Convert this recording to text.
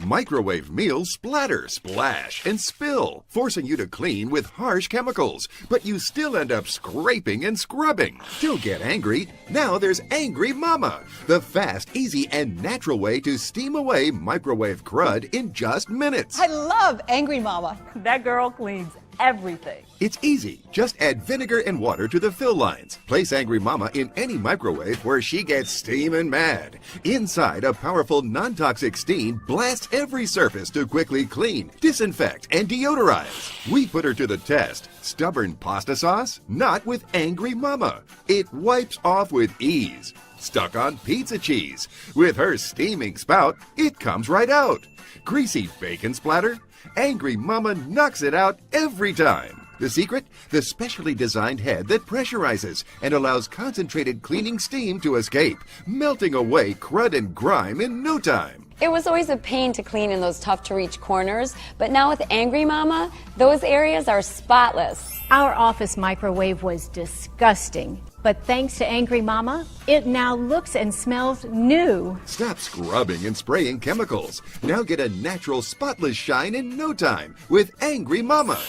Microwave meals splatter, splash, and spill, forcing you to clean with harsh chemicals, but you still end up scraping and scrubbing. Don't get angry. Now there's Angry Mama, the fast, easy, and natural way to steam away microwave crud in just minutes. I love Angry Mama. That girl cleans everything. It's easy. Just add vinegar and water to the fill lines. Place Angry Mama in any microwave where she gets steamin' mad. Inside, a powerful non-toxic steam blasts every surface to quickly clean, disinfect, and deodorize. We put her to the test. Stubborn pasta sauce? Not with Angry Mama. It wipes off with ease. Stuck on pizza cheese? With her steaming spout, it comes right out. Greasy bacon splatter? Angry Mama knocks it out every time. The secret? The specially designed head that pressurizes and allows concentrated cleaning steam to escape, melting away crud and grime in no time. It was always a pain to clean in those tough-to-reach corners, but now with Angry Mama, those areas are spotless. Our office microwave was disgusting, but thanks to Angry Mama, it now looks and smells new. Stop scrubbing and spraying chemicals. Now get a natural spotless shine in no time with Angry Mama.